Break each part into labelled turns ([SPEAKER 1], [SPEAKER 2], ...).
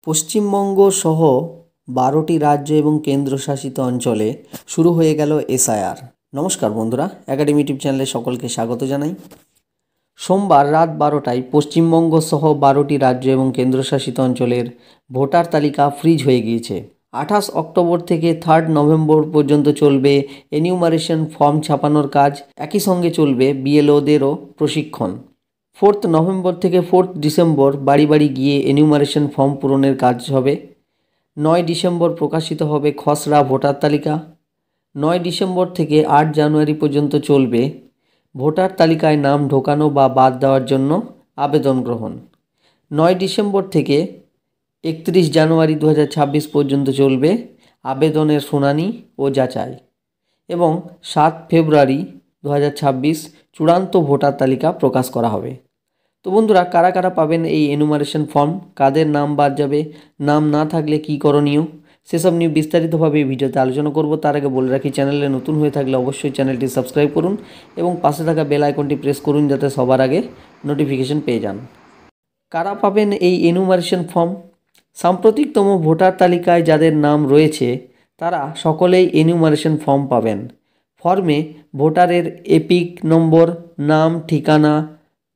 [SPEAKER 1] পশ্চিমবঙ্গ সহ ১২টি রাজ্য এবং কেন্দ্রশাসিত অঞ্চলে শুরু হয়ে গেল এসআইআর। নমস্কার বন্ধুরা, একাডেমি ইউটিউব চ্যানেলে সকলকে স্বাগত জানাই। সোমবার রাত ১২টায় পশ্চিমবঙ্গ সহ ১২টি রাজ্য এবং কেন্দ্রশাসিত অঞ্চলের ভোটার তালিকা ফ্রিজ হয়ে গিয়েছে। ২৮ অক্টোবর থেকে 3 নভেম্বর পর্যন্ত চলবে এনিউমারেশন ফর্ম ছাপানোর কাজ। একই সঙ্গে চলবে বিএলওদেরও প্রশিক্ষণ। 4 নভেম্বর থেকে 4 ডিসেম্বর বাড়ি বাড়ি গিয়ে এনিউমারেশন ফর্ম পূরণের কাজ হবে। 9 ডিসেম্বর প্রকাশিত হবে খসড়া ভোটার তালিকা। 9 ডিসেম্বর থেকে 8 জানুয়ারি পর্যন্ত চলবে ভোটার তালিকায় নাম ঢোকানো বা বাদ দেওয়ার জন্য আবেদন গ্রহণ। 9 ডিসেম্বর থেকে 31 জানুয়ারি 2026 পর্যন্ত চলবে আবেদনের শুনানি ও যাচাই এবং 7 ফেব্রুয়ারি 2026 চূড়ান্ত ভোটার তালিকা প্রকাশ করা হবে। তো বন্ধুরা, কারা কারা পাবেন এই এনুমারেশন ফর্ম, কাদের নাম বাদ যাবে, নাম না থাকলে কী করণীয়, সেসব নিয়ে বিস্তারিতভাবে এই ভিডিওতে আলোচনা করব। তার আগে বলে রাখি, চ্যানেলে নতুন হয়ে থাকলে অবশ্যই চ্যানেলটি সাবস্ক্রাইব করুন এবং পাশে থাকা বেল আইকনটি প্রেস করুন যাতে সবার আগে নোটিফিকেশন পেয়ে যান। কারা পাবেন এই এনুমারেশন ফর্ম? সাম্প্রতিকতম ভোটার তালিকায় যাদের নাম রয়েছে তারা সকলেই এনুমারেশন ফর্ম পাবেন। ফর্মে ভোটারের এপিক নম্বর, নাম, ঠিকানা,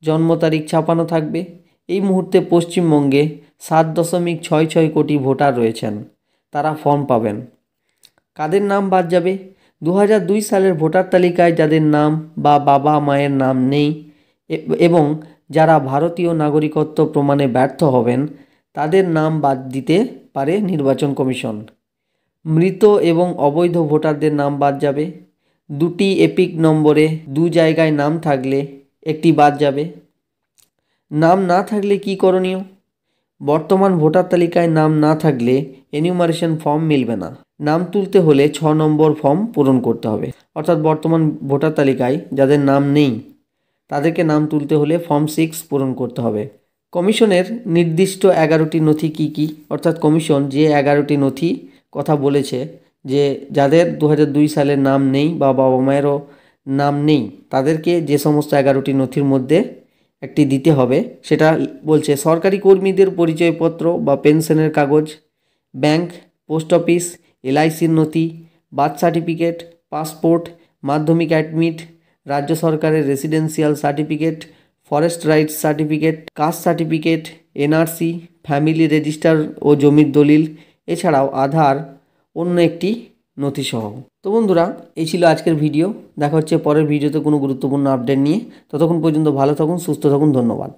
[SPEAKER 1] জন্ম তারিখ ছাপানো থাকবে। এই মুহূর্তে পশ্চিমবঙ্গে 7.66 কোটি ভোটার রয়েছেন, তারা ফর্ম পাবেন। কাদের নাম বাদ যাবে? 2002 সালের ভোটার তালিকায় যাদের নাম বা বাবা মায়ের নাম নেই এবং যারা ভারতীয় নাগরিকত্ব প্রমাণে ব্যর্থ হবেন তাদের নাম বাদ দিতে পারে নির্বাচন কমিশন। মৃত এবং অবৈধ ভোটারদের নাম বাদ যাবে। 2টি এপিক নম্বরে 2 জায়গায় নাম থাকলে একটি বাদ যাবে। নাম না থাকলে কী করণীয়? বর্তমান ভোটার তালিকায় নাম না থাকলে এনিউমারেশন ফর্ম মিলবে না। নাম তুলতে হলে 6 নম্বর ফর্ম পূরণ করতে হবে। অর্থাৎ বর্তমান ভোটার তালিকায় যাদের নাম নেই তাদেরকে নাম তুলতে হলে ফর্ম 6 পূরণ করতে হবে। কমিশনের নির্দিষ্ট 11টি নথি কী কী? অর্থাৎ কমিশন যে 11টি নথি কথা বলেছে যে যাদের 2002 সালের নাম নেই বা বাবা মায়েরও নাম নেই তাদেরকে যে সমস্ত 11টি নথির মধ্যে একটি দিতে হবে, সেটা বলছে সরকারি কর্মীদের পরিচয়পত্র বা পেনশনের কাগজ, ব্যাংক, পোস্ট অফিস, এলআইসির নথি, বার্থ সার্টিফিকেট, পাসপোর্ট, মাধ্যমিক অ্যাডমিট, রাজ্য সরকারের residential certificate, forest rights certificate, caste certificate, NRC, family register ও জমির দলিল, এছাড়াও আধার অন্য একটি নথিসহ। তো বন্ধুরা, এই ছিল আজকের ভিডিও। দেখা হচ্ছে পরের ভিডিওতে কোনো গুরুত্বপূর্ণ আপডেট নিয়ে। ততক্ষণ পর্যন্ত ভালো থাকুন, সুস্থ থাকুন। ধন্যবাদ।